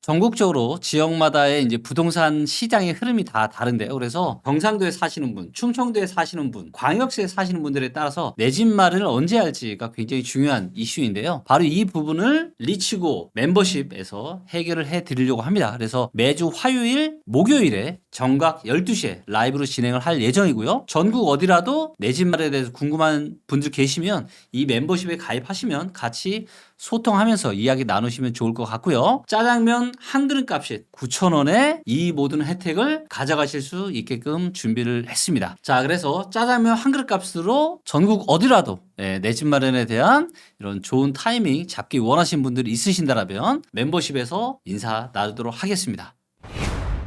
전국적으로 지역마다의 이제 부동산 시장의 흐름이 다 다른데요. 그래서 경상도에 사시는 분, 충청도에 사시는 분, 광역시에 사시는 분들에 따라서 내 집 마련을 언제 할지가 굉장히 중요한 이슈인데요. 바로 이 부분을 리치고 멤버십에서 해결을 해 드리려고 합니다. 그래서 매주 화요일, 목요일에 정각 12시에 라이브로 진행을 할 예정이고요. 전국 어디라도 내 집 마련에 대해서 궁금한 분들 계시면 이 멤버십에 가입하시면 같이 소통하면서 이야기 나누시면 좋을 것 같고요. 짜장면 한 그릇 값이 9,000원에 이 모든 혜택을 가져가실 수 있게끔 준비를 했습니다. 자, 그래서 짜장면 한 그릇 값으로 전국 어디라도 내 집 마련에 대한 이런 좋은 타이밍 잡기 원하시는 분들이 있으신다면 멤버십에서 인사 나누도록 하겠습니다.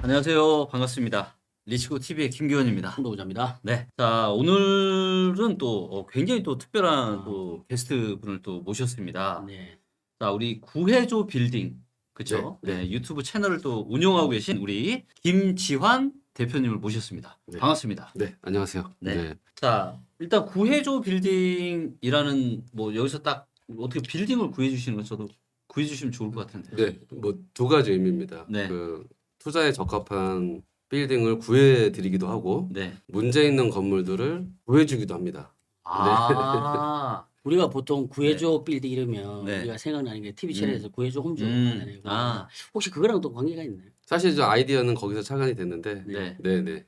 안녕하세요. 반갑습니다. 리치고 TV의 김기원입니다. 한도부자입니다. 네. 자, 오늘은 또 굉장히 또 특별한 또 게스트 분을 또 모셨습니다. 네. 자, 우리 구해조 빌딩. 그쵸? 네, 네. 네, 유튜브 채널을 또 운영하고 계신 우리 김지환 대표님을 모셨습니다. 네. 반갑습니다. 네, 안녕하세요. 네. 자, 일단 구해조 빌딩이라는 뭐 여기서 딱 어떻게 빌딩을 구해 주시는 건 저도 구해 주시면 좋을 것 같은데. 네, 뭐 두 가지 의미입니다. 네. 그 투자에 적합한 빌딩을 구해드리기도 하고 네. 문제 있는 건물들을 구해주기도 합니다. 아. 우리가 보통 구해줘 빌딩 이러면 네. 우리가 생각나는 게 TV 채널에서 구해줘 홈즈 음. 하잖아요. 아. 혹시 그거랑 또 관계가 있나요? 사실 저 아이디어는 거기서 착안이 됐는데, 네. 네,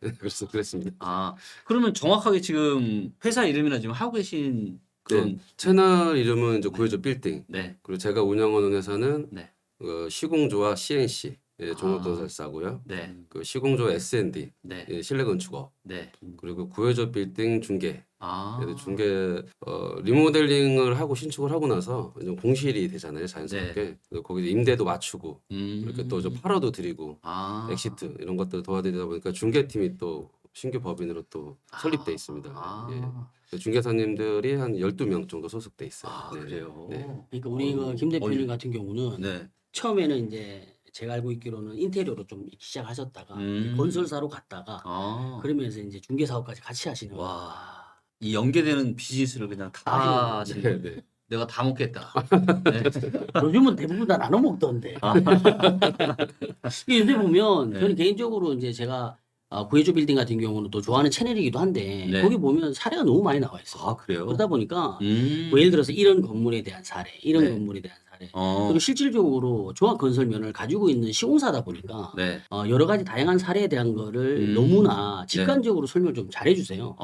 그랬습니다. 아, 그러면 정확하게 지금 회사 이름이나 지금 하고 계신 그런 네, 채널 이름은 이제 구해줘 빌딩. 네. 그리고 제가 운영하는 회사는 네. 시공조와 CNC 종합건설사고요. 네. 그 시공조 S&D 네. 실내건축업. 네. 그리고 구해줘 빌딩 중개. 아. 그래서 중개 리모델링을 하고 신축을 하고 나서 이제 공실이 되잖아요, 자연스럽게. 그래서 거기서 임대도 맞추고 이렇게 또 좀 팔아도 드리고 아. 엑시트 이런 것들 도와드리다 보니까 중개팀이 또 신규 법인으로 또 설립돼 있습니다. 아. 예. 중개사님들이 한 12명 정도 소속돼 있어요. 아, 네. 그래요. 네. 그러니까 우리 그 김 대표님 같은 경우는 네. 처음에는 이제 제가 알고 있기로는 인테리어로 좀 시작하셨다가 건설사로 갔다가 아. 그러면서 이제 중개 사업까지 같이 하시는 거예요. 와. 이 연계되는 비즈니스를 그냥 다 하시는 지금 네. 내가 다 먹겠다. 네. 요즘은 대부분 다 나눠 먹던데. 이게 요새 보면 네. 저는 개인적으로 이제 제가 구해줘 빌딩 같은 경우는 또 좋아하는 채널이기도 한데 네. 거기 보면 사례가 너무 많이 나와 있어요. 아, 그래요? 그러다 보니까 음. 뭐 예를 들어서 이런 건물에 대한 사례, 이런 네. 건물에 대한 사례. 어. 그리고 실질적으로 종합건설면을 가지고 있는 시공사다 보니까 네. 여러 가지 다양한 사례에 대한 거를 음. 너무나 직관적으로 설명을 좀 잘해주세요.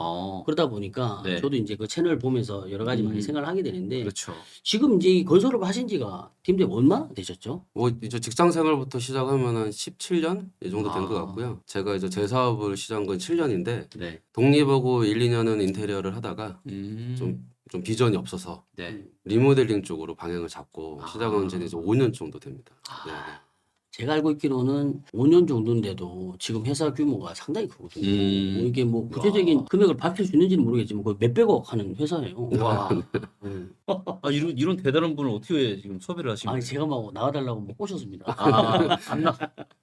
그러다 보니까 네. 저도 이제 그 채널 보면서 여러 가지 많이 생각을 하게 되는데 그렇죠. 지금 이제 이 건설을 하신 지가 팀장님 얼마나 되셨죠? 뭐 이제 직장 생활부터 시작하면 한 17년 이 정도 된 것 아. 같고요. 제가 이제 제 사업을 시작한 건 7년인데 네. 독립하고 1, 2년은 인테리어를 하다가 음. 좀 비전이 없어서 네. 리모델링 쪽으로 방향을 잡고 아. 시작한 지는 이제 5년 정도 됩니다. 네. 제가 알고 있기로는 5년 정도인데도 지금 회사 규모가 상당히 크거든요. 이게 뭐 구체적인 금액을 밝힐 수 있는지는 모르겠지만 거의 몇백억 하는 회사예요. 와. 음. 아, 이런 대단한 분을 어떻게 지금 섭외를 하신 아니 거예요? 제가 막 나와달라고 뭐 꼬셨습니다. 아, 안 나.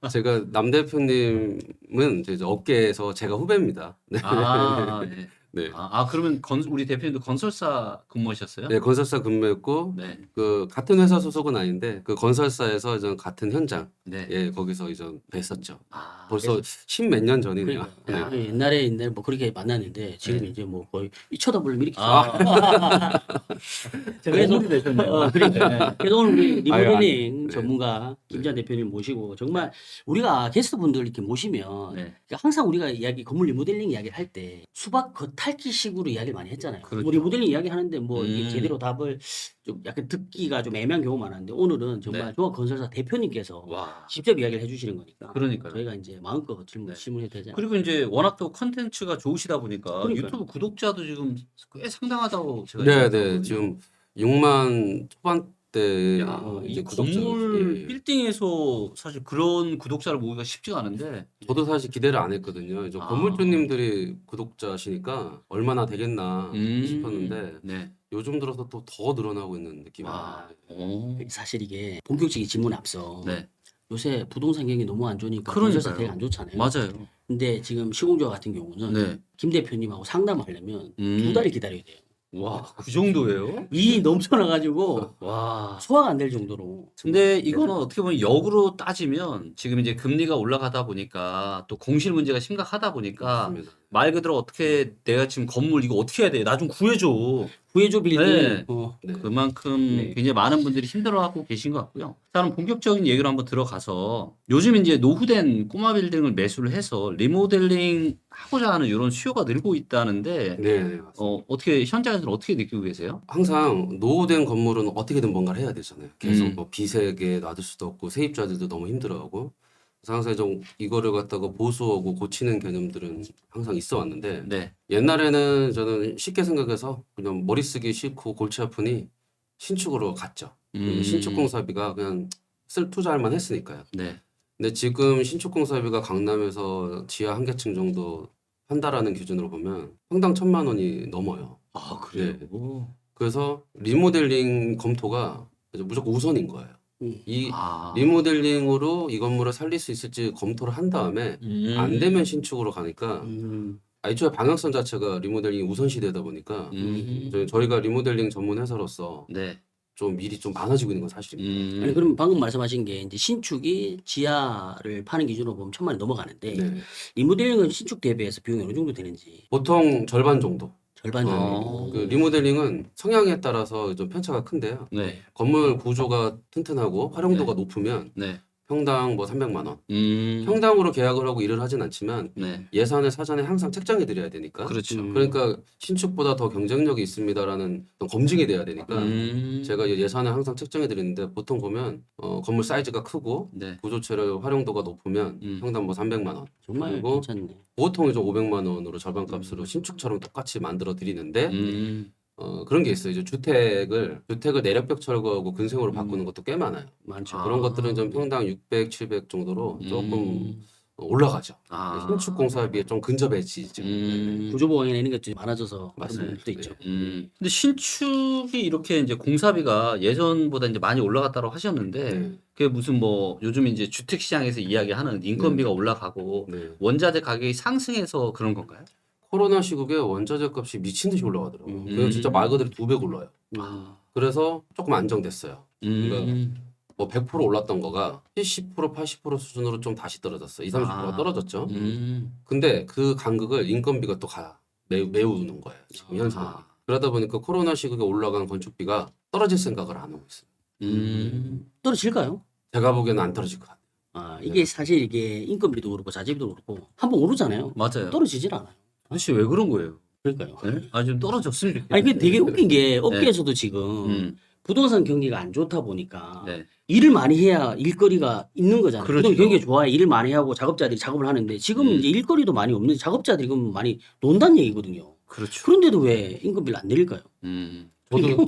제가 남 대표님은 이제 업계에서 제가 후배입니다. 네. 아, 네. 네. 그러면 우리 대표님도 건설사 근무하셨어요? 네, 건설사 근무했고 네. 그 같은 회사 소속은 아닌데 그 건설사에서 이제 같은 현장 네. 예 거기서 이제 뵀었죠. 아, 벌써 십몇 년 전이네요. 그러니까 네. 옛날에 뭐 그렇게 만났는데 지금 이제 뭐 거의 쳐다보려면 이렇게 그래서 되셨네요. 그러니까. 그래서 오늘 우리 아유, 리모델링 네. 전문가 김지환 대표님 모시고 정말 우리가 게스트분들 이렇게 모시면 네. 그러니까 항상 우리가 이야기 건물 리모델링 이야기를 할 때 수박 겉핥기식으로 이야기를 많이 했잖아요. 그렇죠. 뭐 리모델링 이야기 하는데 뭐 이게 음. 제대로 답을 좀 약간 듣기가 좀 애매한 경우가 많았는데 오늘은 정말 네. 종합건설사 대표님께서 와. 직접 이야기를 해주시는 거니까 그러니까요. 저희가 이제 마음껏 네. 질문해도 되잖아요. 그리고 이제 워낙 또 컨텐츠가 좋으시다 보니까 그러니까요. 유튜브 구독자도 지금 꽤 상당하다고 제가 네, 생각하거든요. 네. 지금 6만 초반대 야, 이제 이 구독자. 건물 예, 예. 빌딩에서 사실 그런 구독자를 모으기가 쉽지가 않은데. 저도 사실 기대를 안 했거든요. 이제 아. 건물주님들이 구독자시니까 얼마나 되겠나 음. 싶었는데 네. 요즘 들어서 또 더 늘어나고 있는 느낌이에요. 와. 오. 사실 이게 본격적인 질문 앞서 네. 요새 부동산 경기 너무 안 좋으니까 그러니까요. 건설사 되게 안 좋잖아요. 맞아요. 근데 지금 시공조 같은 경우는 네. 김 대표님하고 상담하려면 음. 2달을 기다려야 돼요. 와, 그 정도예요? 이 넘쳐나가지고 와. 소화가 안 될 정도로. 근데 이거는 어떻게 보면 역으로 따지면 지금 이제 금리가 올라가다 보니까 또 공실 문제가 심각하다 보니까 맞습니다. 말 그대로 어떻게 내가 지금 건물 이거 어떻게 해야 돼? 나 좀 구해줘. 구해줘 빌딩. 네. 네. 그만큼 네. 굉장히 많은 분들이 힘들어하고 계신 것 같고요. 자, 그럼 본격적인 얘기로 한번 들어가서 요즘 이제 노후된 꼬마 빌딩을 매수를 해서 리모델링 하고자 하는 이런 수요가 늘고 있다는데 네, 네, 맞습니다. 어떻게 현장에서는 어떻게 느끼고 계세요? 항상 노후된 건물은 어떻게든 뭔가를 해야 되잖아요. 계속 음. 뭐 비세게 놔둘 수도 없고 세입자들도 너무 힘들어하고 그래서 항상 좀 이거를 갖다가 보수하고 고치는 개념들은 항상 있어 왔는데 네. 옛날에는 저는 쉽게 생각해서 그냥 머리 쓰기 싫고 골치 아프니 신축으로 갔죠. 신축 공사비가 그냥 투자할 만 했으니까요. 네. 근데 지금 신축 공사비가 강남에서 지하 한 개층 정도 한다라는 기준으로 보면 평당 1,000만 원이 넘어요. 아, 그래요? 그래요? 그래서 리모델링 검토가 이제 무조건 우선인 거예요. 이 아. 리모델링으로 이 건물을 살릴 수 있을지 검토를 한 다음에 안 되면 신축으로 가니까 애초에 방향성 자체가 리모델링이 우선시되다 보니까 저희가 리모델링 전문 회사로서 네. 좀 일이 좀 많아지고 있는 건 사실입니다. 아니 그럼 방금 말씀하신 게 이제 신축이 지하를 파는 기준으로 보면 1,000만 원이 넘어가는데 네. 리모델링은 신축 대비해서 비용이 어느 정도 되는지 보통 절반 정도. 절반 아. 정도. 그 리모델링은 성향에 따라서 좀 편차가 큰데요. 네. 건물 구조가 튼튼하고 활용도가 높으면 네. 평당 뭐 300만 원. 평당으로 계약을 하고 일을 하진 않지만 네. 예산을 사전에 항상 책정해 드려야 되니까. 그렇죠. 그러니까 신축보다 더 경쟁력이 있습니다라는 어떤 검증이 돼야 되니까 제가 예산을 항상 책정해 드리는데 보통 보면 건물 사이즈가 크고 네. 구조체를 활용도가 높으면 평당 뭐 300만 원. 정말 그리고 괜찮네. 보통 이제 500만 원으로 절반값으로 신축처럼 똑같이 만들어 드리는데 그런 게 있어요. 이제 주택을 내력벽 철거하고 근생으로 바꾸는 것도 꽤 많아요. 많죠. 그런 것들은 좀 평당 600, 700 정도로 조금 올라가죠. 아. 신축 공사비에 좀 근접해지죠. 구조 보강이나 이런 것들이 많아져서 그런 맞아요. 부분도 있죠. 근데 신축이 이렇게 이제 공사비가 예전보다 이제 많이 올라갔다고 하셨는데 네. 그게 무슨 뭐 요즘 이제 주택 시장에서 이야기하는 인건비가 올라가고 네. 원자재 가격이 상승해서 그런 건가요? 코로나 시국에 원자재 값이 미친 듯이 올라가더라고요. 그냥 진짜 말 그대로 2배 올라요. 그래서 조금 안정됐어요. 그러니까 뭐 100% 올랐던 거가 70%, 80% 수준으로 좀 다시 떨어졌어요. 20, 30%가 떨어졌죠. 근데 그 간극을 인건비가 또 메우는 거예요. 지금 현 상황이. 그러다 보니까 코로나 시국에 올라간 건축비가 떨어질 생각을 안 하고 있어요. 떨어질까요? 제가 보기에는 안 떨어질 것 같아요. 아, 이게 사실 이게 인건비도 그렇고 자재비도 그렇고 한번 오르잖아요. 맞아요. 떨어지질 않아요. 도대체 왜 그런 거예요? 그러니까요. 네? 아, 좀 떨어졌으면 좋겠어요. 아니, 그 되게 웃긴 게 업계에서도 지금 음. 부동산 경기가 안 좋다 보니까 네. 일을 많이 해야 일거리가 있는 거잖아요. 그렇죠. 부동산 경기가 좋아야 일을 많이 하고 작업자들이 작업을 하는데 지금 이제 일거리도 많이 없는데 작업자들이 그럼 많이 논다는 얘기거든요. 그렇죠. 그런데도 왜 인건비를 안 내릴까요?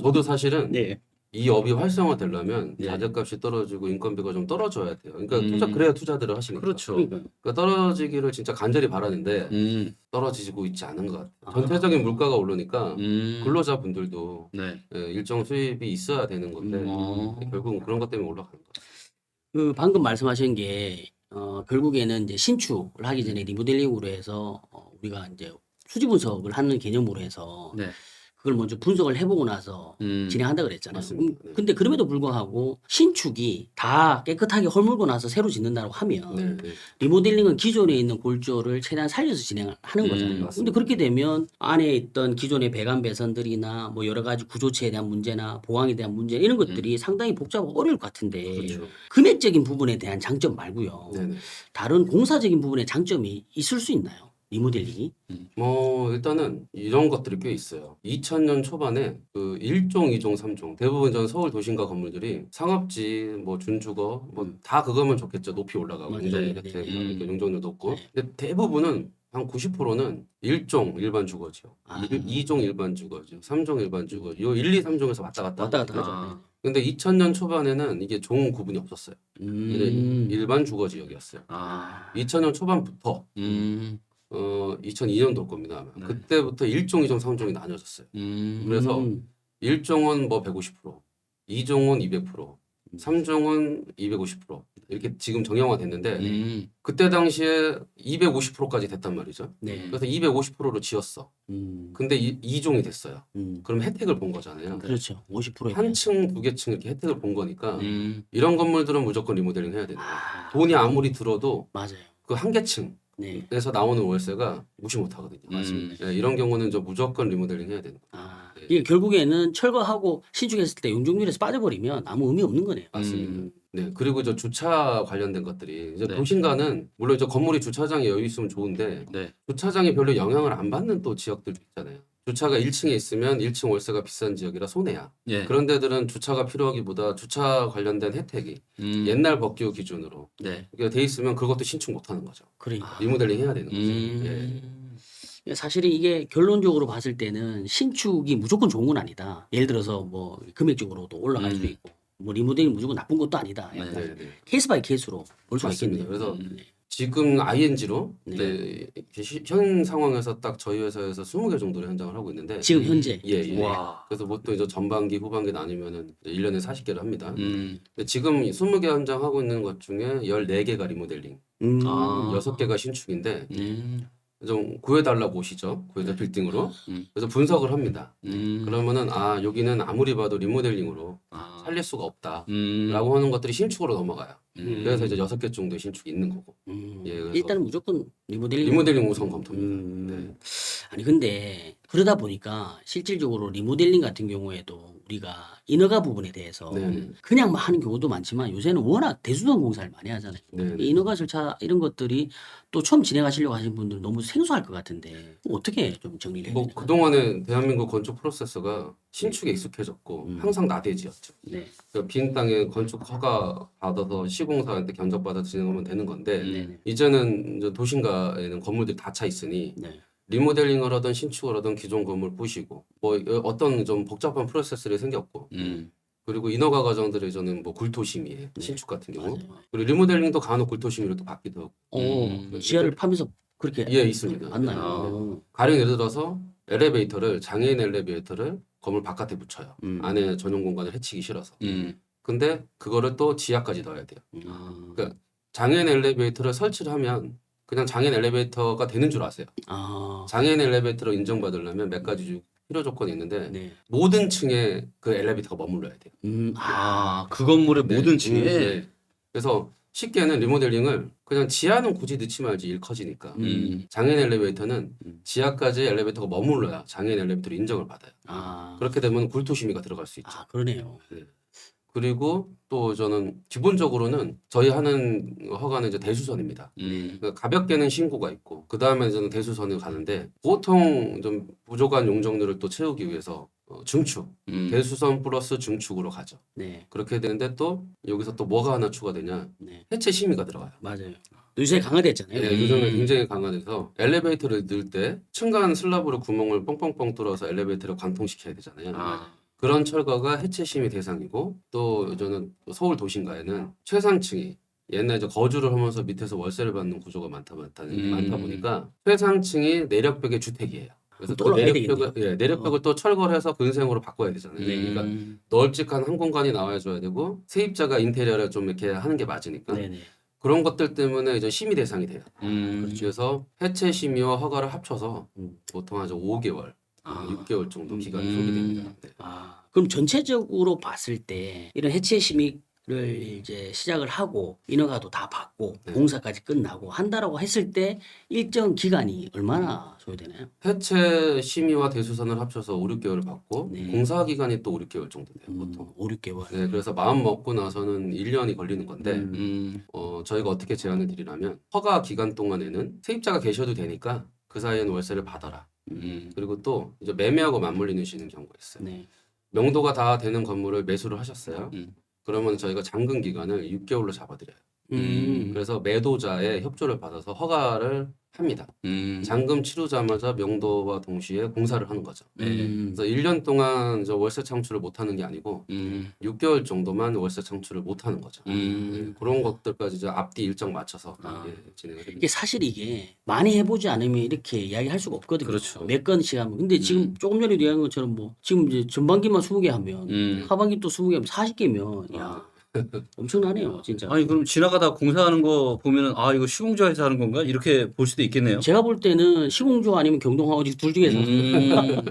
저도 사실은 네. 이 업이 활성화되려면 네. 자재값이 떨어지고 인건비가 좀 떨어져야 돼요. 그러니까 그래야 투자들을 하시니까. 그렇죠. 그러니까요. 그러니까 떨어지기를 진짜 간절히 바라는데 떨어지고 있지 않은 것 같아요. 전체적인 물가가 오르니까 근로자분들도 네. 일정 수입이 있어야 되는 건데 결국은 그런 것 때문에 올라가는 거예요. 그 방금 말씀하신 게 결국에는 이제 신축을 하기 전에 리모델링으로 해서 우리가 이제 수지 분석을 하는 개념으로 해서 네. 그걸 먼저 분석을 해보고 나서 진행한다 그랬잖아요. 맞습니다. 네. 근데 그럼에도 불구하고 신축이 다 깨끗하게 헐물고 나서 새로 짓는다고 하면 네, 네. 리모델링은 기존에 있는 골조를 최대한 살려서 진행을 하는 거잖아요. 근데 맞습니다. 그렇게 되면 안에 있던 기존의 배관 배선들이나 뭐 여러 가지 구조체에 대한 문제나 보강에 대한 문제 이런 것들이 상당히 복잡하고 어려울 것 같은데 그렇죠. 금액적인 부분에 대한 장점 말고요. 네, 네. 다른 공사적인 부분에 장점이 있을 수 있나요? 리모델링이? 뭐 일단은 이런 것들이 꽤 있어요. 2000년 초반에 그 1종, 2종, 3종 대부분 전 서울 도심가 건물들이 상업지, 뭐 준주거 뭐 다 그거면 좋겠죠. 높이 올라가고 맞아요. 용적률 네, 혜택, 네. 이렇게 용적률 높고. 네. 근데 대부분은 한 90%는 1종 일반 주거지요. 아. 2종 일반 주거지요. 3종 일반 주거지요. 요 1, 2, 3종에서 왔다 갔다 왔다 갔다 하거든요. 하죠. 근데 2000년 초반에는 이게 종 구분이 없었어요. 일반 주거 지역이었어요. 아. 2000년 초반부터 2002년도 겁니다. 아마. 네. 그때부터 1종, 2종, 3종이 나뉘어졌어요. 그래서 1종은 뭐 150%, 2종은 200%, 3종은 250% 이렇게 지금 정형화 됐는데 그때 당시에 250%까지 됐단 말이죠. 네. 그래서 250%로 지었어. 근데 2종이 됐어요. 그럼 혜택을 본 거잖아요. 그렇죠. 50%에 한 층, 두 개 층 이렇게 혜택을 본 거니까 이런 건물들은 무조건 리모델링 해야 되는 거예요. 돈이 아무리 들어도 맞아요. 그 한 개 층에서 네. 나오는 월세가 무시 못 하거든요. 맞습니다. 네, 이런 경우는 저 무조건 리모델링 해야 되는 거예요. 아, 이게 결국에는 철거하고 신축했을 때 용적률에서 빠져버리면 아무 의미 없는 거네요. 맞습니다. 네, 그리고 저 주차 관련된 것들이 이제 네. 도심가는 물론 저 건물이 주차장에 여유 있으면 좋은데 네. 주차장이 별로 영향을 안 받는 또 지역들도 있잖아요. 주차가 1층에 있으면 1층 월세가 비싼 지역이라 손해야. 예. 그런 데들은 주차가 필요하기보다 주차 관련된 혜택이 옛날 법규 기준으로 네. 이게 돼 있으면 그것도 신축 못 하는 거죠. 그러니까. 리모델링 해야 되는 거죠. 예. 사실은 이게 결론적으로 봤을 때는 신축이 무조건 좋은 건 아니다. 예를 들어서 뭐 금액적으로도 올라갈 수도 있고 뭐 리모델링 무조건 나쁜 것도 아니다. 네. 네, 네. 케이스 바이 케이스로 볼 수가 맞습니다. 있겠네요. 그래서 지금 ING로 네. 현 상황에서 딱 저희 회사에서 20개 정도를 현장을 하고 있는데 지금 현재. 예. 와. 그래서 보통 이제 전반기, 후반기 나뉘면은 1년에 40개를 합니다. 음. 근데 지금 20개 현장 하고 있는 것 중에 14개가 리모델링, 아. 6개가 신축인데 음. 좀 구해달라고 오시죠. 구해달 빌딩으로. 그래서 분석을 합니다. 그러면은 아 여기는 아무리 봐도 리모델링으로 아. 살릴 수가 없다. 음. 라고 하는 것들이 신축으로 넘어가요. 그래서 이제 6개 정도의 신축이 있는 거고. 예, 그래서 일단은 무조건 리모델링. 리모델링 우선 검토입니다. 네. 아니 근데 그러다 보니까 실질적으로 리모델링 같은 경우에도 우리가 인허가 부분에 대해서 네. 그냥 막 하는 경우도 많지만 요새는 워낙 대수동 공사를 많이 하잖아요. 네. 이 인허가 절차 이런 것들이 또 처음 진행하시려고 하신 분들은 너무 생소할 것 같은데 어떻게 좀 정리를 해야 뭐 되나요? 그동안에 대한민국 건축 프로세스가 신축에 익숙해졌고 항상 나대지였죠. 네. 그러니까 빈 땅에 건축 허가 받아서 시공사한테 견적받아서 진행하면 되는 건데 네. 이제는 이제 도심가에는 건물들이 다 차 있으니 네. 리모델링을 하든 신축을 하든 기존 건물 부시고 뭐 어떤 좀 복잡한 프로세스들이 생겼고 그리고 인허가 과정들이 저는 뭐 굴토심이에요. 신축 같은 경우. 맞아요. 그리고 리모델링도 간혹 굴토심으로 또 받기도 하고. 지하를 파면서 그렇게 예, 있습니다. 맞나요? 네. 가령 예를 들어서 엘리베이터를 장애인 엘리베이터를 건물 바깥에 붙여요. 안에 전용 공간을 해치기 싫어서. 근데 그거를 또 지하까지 넣어야 돼요. 그러니까 장애인 엘리베이터를 설치를 하면 그냥 장애인 엘리베이터가 되는 줄 아세요. 아, 장애인 엘리베이터로 인정받으려면 몇 가지 필요 조건이 있는데 네. 모든 층에 그 엘리베이터가 머물러야 돼요. 아, 그 건물의 모든 층에. 네. 그래서 쉽게는 리모델링을 그냥 지하는 굳이 넣지 말지 일 커지니까. 장애인 엘리베이터는 지하까지 엘리베이터가 머물러야 장애인 엘리베이터로 인정을 받아요. 아, 그렇게 되면 굴토심이가 들어갈 수 있죠. 아 그러네요. 그리고 또 저는 기본적으로는 저희 하는 허가는 이제 대수선입니다. 그러니까 가볍게는 신고가 있고 그 다음에 저는 대수선을 가는데 보통 좀 부족한 용적률을 또 채우기 위해서 중축, 대수선 플러스 중축으로 가죠. 네, 그렇게 되는데 또 여기서 또 뭐가 하나 추가되냐? 네, 해체 심의가 들어가요. 맞아요. 요새 강화됐잖아요. 네, 요즘에 굉장히 강화돼서 엘리베이터를 넣을 때 층간 슬라브로 구멍을 뻥뻥뻥 뚫어서 엘리베이터를 관통시켜야 되잖아요. 아. 그런 철거가 해체 심의 대상이고 또 저는 서울 도심가에는 최상층이 옛날 이제 거주를 하면서 밑에서 월세를 받는 구조가 많다 보니까 최상층이 내력벽의 주택이에요. 그래서 또 또 올라가야 내력벽을 또 철거를 해서 근생으로 바꿔야 되잖아요. 그러니까 널찍한 한 공간이 나와줘야 되고 세입자가 인테리어를 좀 이렇게 하는 게 맞으니까 네네. 그런 것들 때문에 이제 심의 대상이 돼요. 그렇죠. 그래서 해체 심의와 허가를 합쳐서 보통 한 5개월, 6개월 정도 기간이 소비됩니다. 네. 아, 그럼 전체적으로 봤을 때 이런 해체 심의를 이제 시작을 하고 인허가도 다 받고 공사까지 끝나고 한다라고 했을 때 일정 기간이 얼마나 소요되나요? 해체 심의와 대수선을 합쳐서 5, 6개월을 받고 공사 기간이 또 5, 6개월 정도 돼요, 보통. 5, 6개월. 네, 그래서 마음 먹고 나서는 1년이 걸리는 건데 저희가 어떻게 제안을 드리냐면 허가 기간 동안에는 세입자가 계셔도 되니까 그 사이에는 월세를 받아라. 그리고 또 이제 매매하고 맞물리시는 경우가 있어요. 네. 명도가 다 되는 건물을 매수를 하셨어요. 그러면 저희가 잔금 기간을 6개월로 잡아드려요. 그래서 매도자의 협조를 받아서 허가를 합니다. 잔금 치르자마자 명도와 동시에 공사를 하는 거죠. 그래서 1년 동안 저 월세 창출을 못 하는 게 아니고 6개월 정도만 월세 창출을 못 하는 거죠. 네, 그런 것들까지 이제 앞뒤 일정 맞춰서 예, 진행을 이게 합니다. 사실 이게 많이 해보지 않으면 이렇게 이야기할 수가 없거든요. 그렇죠. 몇 건씩 하면. 근데 지금 조금 전에 이야기한 것처럼 뭐 지금 이제 전반기만 20개 하면 하반기 또 20개 하면 40개면 야 엄청나네요, 진짜. 아니 그럼 지나가다 공사하는 거 보면은 아 이거 시공조에서 하는 건가 이렇게 볼 수도 있겠네요. 제가 볼 때는 시공조 아니면 경동하우지 둘 중에서 음.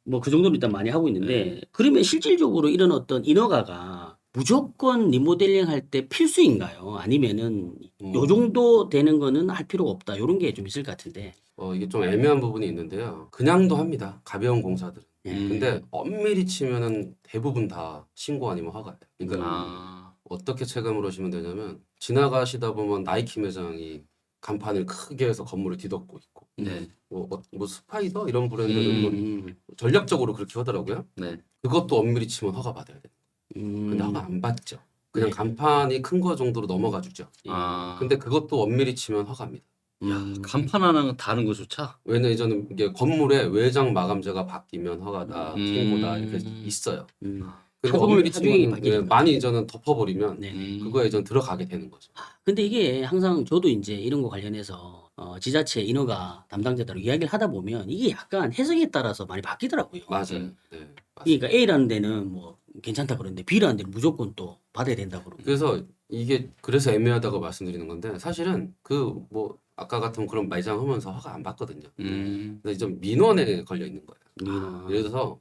뭐 그 정도는 일단 많이 하고 있는데 그러면 실질적으로 이런 어떤 인허가가 무조건 리모델링 할 때 필수인가요? 아니면은 요 정도 되는 거는 할 필요가 없다. 이런 게 좀 있을 것 같은데. 이게 좀 애매한 부분이 있는데요. 그냥도 합니다. 가벼운 공사들은. 근데 엄밀히 치면은 대부분 다 신고 아니면 허가예요. 그러니까 아. 어떻게 체감을 하시면 되냐면 지나가시다 보면 나이키 매장이 간판을 크게 해서 건물을 뒤덮고 있고 네. 뭐 스파이더 이런 브랜드는 뭐 전략적으로 그렇게 하더라고요. 네. 그것도 엄밀히 치면 허가 받아야 돼요. 근데 허가 안 받죠. 그냥 네. 간판이 큰 거 정도로 넘어가 주죠. 아. 근데 그것도 엄밀히 치면 허가입니다. 야, 간판 하나 다른 거조차. 왜냐면 이제는 이게 건물에 외장 마감재가 바뀌면 허가다, 신고다 이렇게 있어요. 근데 엄밀히 치면 많이 이제는 덮어버리면 네. 그거에 이제 들어가게 되는 거죠. 근데 이게 항상 저도 이제 이런 거 관련해서 지자체 인허가 담당자들 이야기를 하다 보면 이게 약간 해석에 따라서 많이 바뀌더라고요. 맞아요. 네, 맞습니다. 그러니까 A라는 데는 뭐 괜찮다 그러는데 B라는 데는 무조건 또 받아야 된다 그러고. 그래서 이게 그래서 애매하다고 말씀드리는 건데 사실은 그 뭐 아까 같은 그런 매장 하면서 허가 안 받거든요. 근데 좀 민원에 걸려 있는 거예요. 예를 들어서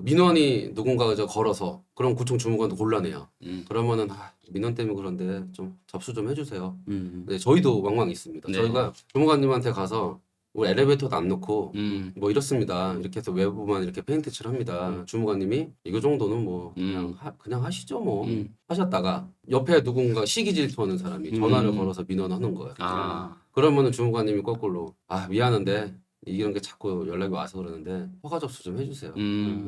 민원이 누군가가 저 걸어서 그럼 구청 주무관도 곤란해요. 그러면은 민원 때문에 그런데 좀 접수 좀 해주세요. 네, 저희도 왕왕 있습니다. 네. 저희가 주무관님한테 가서 우리 엘리베이터도 안 놓고 뭐 이렇습니다. 이렇게 해서 외부만 이렇게 페인트 칠합니다. 주무관님이 이거 정도는 뭐 그냥 하시죠 뭐 하셨다가 옆에 누군가 시기 질투하는 사람이 전화를 걸어서 민원하는 거예요. 아. 그러면은 주무관님이 거꾸로 미안한데 이런 게 자꾸 연락이 와서 그러는데 허가 접수 좀 해주세요.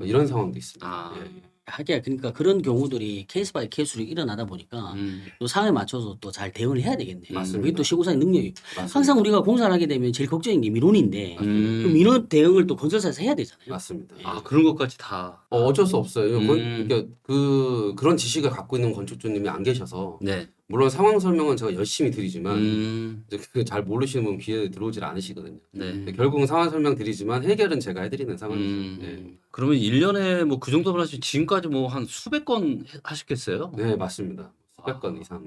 이런 상황도 있습니다. 아. 예. 하기야 그러니까 그런 경우들이 케이스 바이 케이스로 일어나다 보니까 또 상황에 맞춰서 또 잘 대응을 해야 되겠네요. 맞습니다. 그게 또 시공사의 능력이. 맞습니다. 항상 우리가 공사를 하게 되면 제일 걱정인 게 민원인데 그 민원 대응을 또 건설사에서 해야 되잖아요. 맞습니다. 아 그런 것까지 다. 어쩔 수 없어요. 그러니까 그런 지식을 갖고 있는 건축주님이 안 계셔서 네. 물론 상황 설명은 제가 열심히 드리지만 음. 이제 잘 모르시는 분 귀에 들어오질 않으시거든요. 네. 근데 결국은 상황 설명 드리지만 해결은 제가 해드리는 상황이죠. 예. 그러면 1년에 뭐 그 정도면 하시면 지금까지 뭐 한 수백 건 하셨겠어요? 네, 맞습니다. 수백 건 이상.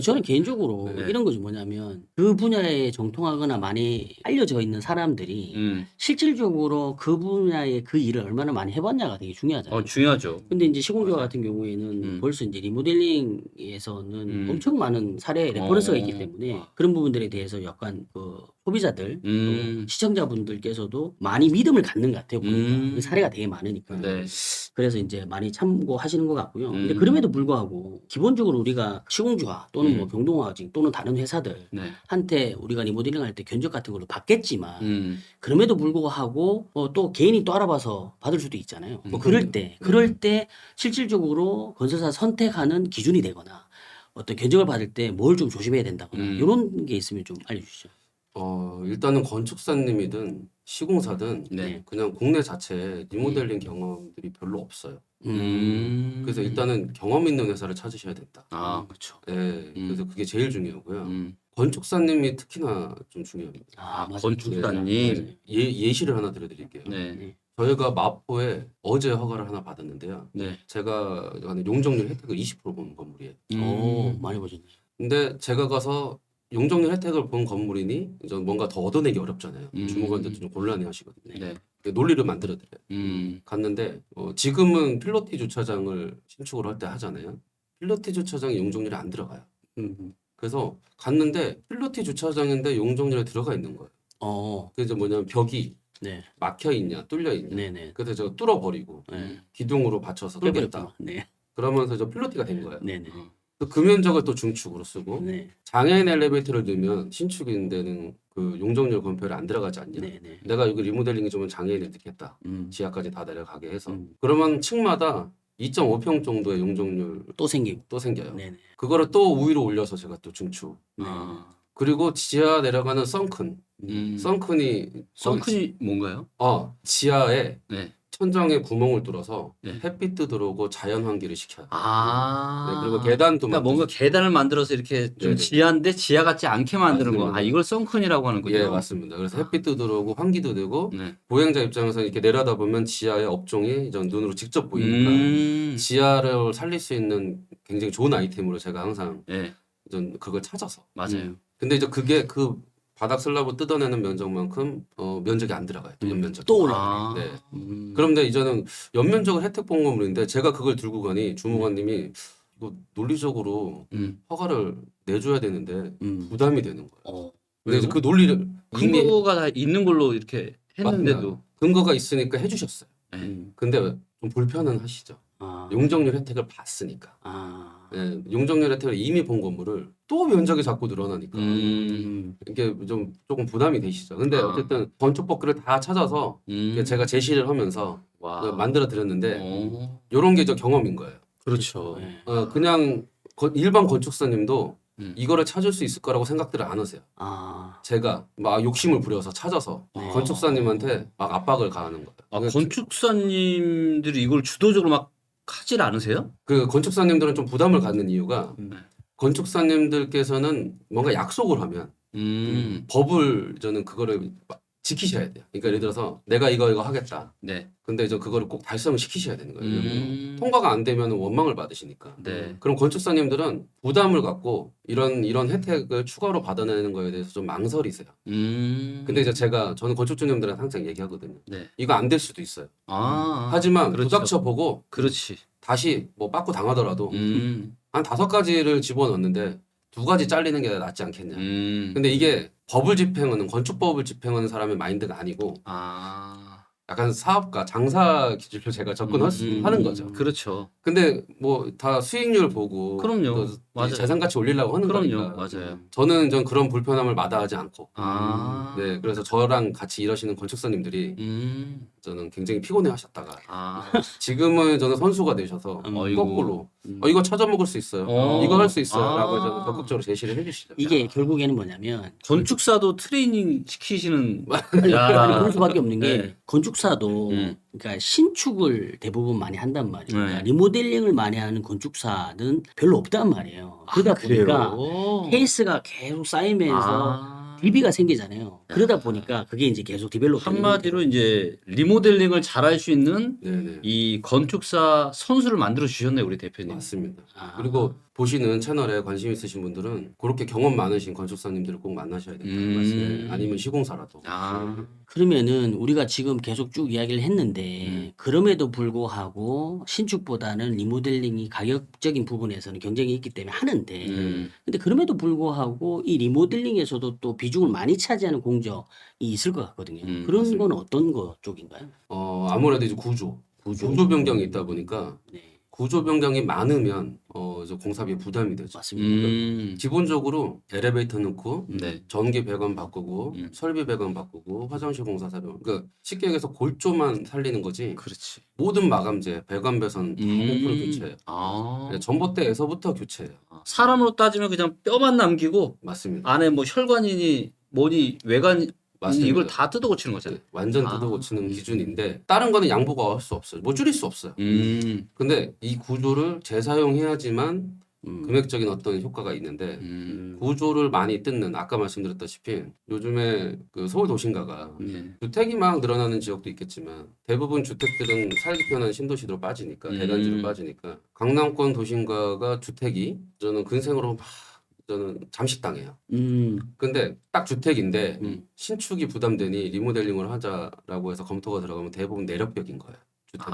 저는 개인적으로 네. 이런 것이 뭐냐면 그 분야에 정통하거나 많이 알려져 있는 사람들이 실질적으로 그 분야의 그 일을 얼마나 많이 해봤냐가 되게 중요하잖아요. 중요하죠. 근데 이제 시공조화 같은 경우에는 벌써 이제 리모델링에서는 엄청 많은 사례 레퍼런스가 있기 때문에 그런 부분들에 대해서 약간 그 소비자들 또 시청자분들께서도 많이 믿음을 갖는 것 같아요. 보니까 그 사례가 되게 많으니까. 네. 그래서 이제 많이 참고하시는 것 같고요. 근데 그럼에도 불구하고 기본적으로 우리가 시공조화 또는 뭐 경동화직 또는 다른 회사들 네. 한테 우리가 리모델링 할 때 견적 같은 걸로 받겠지만 그럼에도 불구하고 또 개인이 또 알아봐서 받을 수도 있잖아요. 뭐 그럴 때 실질적으로 건설사 선택하는 기준이 되거나 어떤 견적을 받을 때 뭘 좀 조심해야 된다거나 이런 게 있으면 좀 알려주시죠. 일단은 건축사님이든 시공사든 네. 그냥 국내 자체에 리모델링 경험들이 별로 없어요. 그래서 일단은 경험 있는 회사를 찾으셔야 된다. 아 그렇죠. 네, 그래서 그게 제일 중요하고요. 건축사님이 특히나 좀 중요합니다. 아, 맞아요. 건축사님. 네. 예시를 하나 들어드릴게요. 네. 저희가 마포에 어제 허가를 하나 받았는데요. 네. 제가 용적률 혜택을 20% 본 건물이에요. 오, 많이 보셨네. 근데 제가 가서 용적률 혜택을 본 건물이니 이제 뭔가 더 얻어내기 어렵잖아요. 주무관들도 좀 곤란해하시거든요. 네. 논리를 만들어드려요. 갔는데 지금은 필로티 주차장을 신축을 할 때 하잖아요. 필로티 주차장에 용적률이 안 들어가요. 그래서 갔는데 필로티 주차장인데 용적률에 들어가 있는 거예요. 그래서 뭐냐면 벽이 네. 막혀 있냐 뚫려 있냐. 네네. 그래서 제가 뚫어버리고 기둥으로 받쳐서 뚫겠다. 네. 그러면서 저 필로티가 된 거예요. 네네. 또 그 면적을 또 중축으로 쓰고 네. 장애인 엘리베이터를 넣으면 신축인데는 그 용적률 검표에 안 들어가지 않냐. 네네. 내가 여기 리모델링이 좀 장애인을 넣겠다. 지하까지 다 내려가게 해서 그러면 층마다 2.5평 정도의 용적률 또 생기고. 또 생겨요. 네네. 그거를 또 위로 올려서 제가 또 중축. 그리고 지하 내려가는 썬큰. 썬큰이 뭔가요? 지하에 네. 천장에 구멍을 뚫어서 네. 햇빛도 들어오고 자연 환기를 시켜요. 아. 네, 그리고 계단도 그러니까 뭔가 계단을 만들어서 이렇게 좀 네네. 지하인데 지하 같지 않게 만드는 거. 맞습니다. 이걸 썬큰이라고 하는군요. 예, 맞습니다. 그래서 햇빛도 들어오고 환기도 되고 네. 보행자 입장에서 이렇게 내려다 보면 지하의 업종이 이제 눈으로 직접 보이니까 지하를 살릴 수 있는 굉장히 좋은 아이템으로 제가 항상 네, 전 그걸 찾아서. 맞아요. 근데 이제 그게 그 바닥 슬라브 뜯어내는 면적만큼 면적이 안 들어가요. 또 연면적. 또 올라가네. 아, 네. 그런데 이제는 연면적을 혜택 본 건물인데 제가 그걸 들고 가니 주무관님이 이거 논리적으로 허가를 내줘야 되는데 부담이 되는 거예요. 근데 이제 왜요? 그 논리를 이미 근거가 다 있는 걸로 이렇게 했는데도. 맞습니다. 근거가 있으니까 해주셨어요. 네. 근데 좀 불편은 하시죠. 용적률 혜택을 봤으니까. 네, 용적률 혜택을 이미 본 건물을 또 면적이 자꾸 늘어나니까 이게 좀 조금 부담이 되시죠. 근데 아. 어쨌든 건축법규를 다 찾아서 제가 제시를 하면서 와. 만들어 드렸는데 어, 이런 게 저 경험인 거예요. 그렇죠. 그냥 일반 건축사님도 음. 이거를 찾을 수 있을 거라고 생각들을 안 하세요. 제가 막 욕심을 부려서 찾아서 건축사님한테 막 압박을 가하는 거예요. 아, 건축사님들이 이걸 주도적으로 막 하질 않으세요? 그 건축사님들은 좀 부담을 갖는 이유가 네. 건축사님들께서는 뭔가 약속을 하면 법을 저는 그거를 막 지키셔야 돼요. 그러니까 예를 들어서 내가 이거 하겠다. 네. 근데 이제 그거를 꼭 달성을 시키셔야 되는 거예요. 음. 통과가 안 되면 원망을 받으시니까. 네. 그럼 건축사님들은 부담을 갖고 이런 혜택을 추가로 받아내는 거에 대해서 좀 망설이세요. 근데 이제 저는 건축주님들한테 항상 얘기하거든요. 네. 이거 안 될 수도 있어요. 그렇죠. 하지만 부닥쳐 보고 그렇지. 다시 뭐 빠꾸 당하더라도 한 5가지를 집어넣는데 2가지 잘리는 게 낫지 않겠냐. 근데 이게 법을 집행하는 건축법을 집행하는 사람의 마인드가 아니고 약간 사업가 장사 기준으로 제가 접근하는 거죠. 그렇죠. 근데 뭐 다 수익률 보고 그럼요. 또 맞아요. 재산 가치 올리려고 하는 그럼요. 거니까. 맞아요. 저는 그런 불편함을 마다하지 않고. 아. 네, 그래서 저랑 같이 일하시는 건축사님들이 저는 굉장히 피곤해하셨다가 지금은 저는 선수가 되셔서 어이구. 거꾸로 이거 찾아먹을 수 있어요. 이거 할 수 있어요라고 저는 적극적으로 제시를 해주시죠. 이게 결국에는 뭐냐면 건축사도 트레이닝 시키시는. 아니, 야. 그럴 수밖에 없는 게 네. 건축사도 그러니까 신축을 대부분 많이 한단 말이에요. 네. 그러니까 리모델링을 많이 하는 건축사는 별로 없단 말이에요. 그러다 보니까 케이스가 계속 쌓이면서 DB가 생기잖아요. 그러다 보니까 그게 이제 계속 디벨롭 되는 한마디로 이제 리모델링을 잘할 수 있는 네네. 이 건축사 선수를 만들어 주셨네요, 우리 대표님. 맞습니다. 그리고 보시는 채널에 관심 있으신 분들은 그렇게 경험 많으신 건축사님들을 꼭 만나셔야 된다는 말씀. 아니면 시공사라도. 그러면은 우리가 지금 계속 쭉 이야기를 했는데 그럼에도 불구하고 신축보다는 리모델링이 가격적인 부분에서는 경쟁이 있기 때문에 하는데 근데 그럼에도 불구하고 이 리모델링에서도 또 비중을 많이 차지하는 공정이 있을 것 같거든요. 그런 맞습니다. 건 어떤 거 쪽인가요? 아무래도 이제 구조 변경이 있다 보니까 네, 구조 변경이 많으면 이제 공사비에 부담이 되죠. 맞습니다. 기본적으로 엘리베이터 넣고 네. 전기 배관 바꾸고 설비 배관 바꾸고 화장실 공사 사용. 그러니까 쉽게 얘기해서 골조만 살리는 거지. 그렇지. 모든 마감재, 배관 배선 다 100% 교체해요. 아. 네, 전봇대에서부터 교체해요. 사람으로 따지면 그냥 뼈만 남기고 맞습니다. 안에 뭐 혈관이니 뭐니 외관 맞습니다. 이걸 다 뜯어 고치는 거잖아요. 네, 완전 뜯어 고치는 기준인데 다른 거는 양보가 할 수 없어요. 뭐 줄일 수 없어요. 근데 이 구조를 재사용해야지만 금액적인 어떤 효과가 있는데 구조를 많이 뜯는 아까 말씀드렸다시피 요즘에 그 서울 도심가가 네. 주택이 막 늘어나는 지역도 있겠지만 대부분 주택들은 살기 편한 신도시로 빠지니까 대단지로 빠지니까 강남권 도심가가 주택이 저는 근생으로 막 저는 잠식당해요. 근데 딱 주택인데 신축이 부담되니 리모델링을 하자라고 해서 검토가 들어가면 대부분 내력벽인 거예요. 주택은.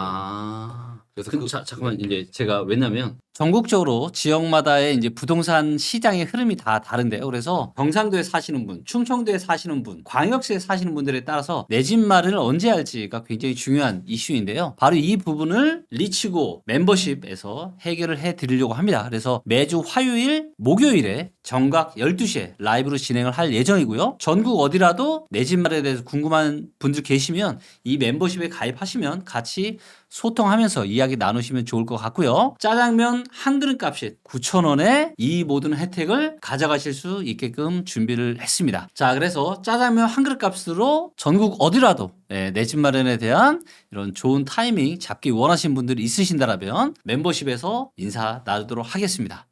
그래서 그럼 잠깐만 이제 제가 왜냐면 전국적으로 지역마다의 이제 부동산 시장의 흐름이 다 다른데요. 그래서 경상도에 사시는 분, 충청도에 사시는 분, 광역시에 사시는 분들에 따라서 내 집 마련을 언제 할지가 굉장히 중요한 이슈인데요. 바로 이 부분을 리치고 멤버십에서 해결을 해 드리려고 합니다. 그래서 매주 화요일, 목요일에 정각 12시에 라이브로 진행을 할 예정이고요. 전국 어디라도 내 집 마련에 대해서 궁금한 분들 계시면 이 멤버십에 가입하시면 같이 소통하면서 이야기 나누시면 좋을 것 같고요. 짜장면 한 그릇 값이 9,000원에 이 모든 혜택을 가져가실 수 있게끔 준비를 했습니다. 자, 그래서 짜장면 한 그릇 값으로 전국 어디라도 내 집 마련에 대한 이런 좋은 타이밍 잡기 원하시는 분들이 있으신다면 멤버십에서 인사 나누도록 하겠습니다.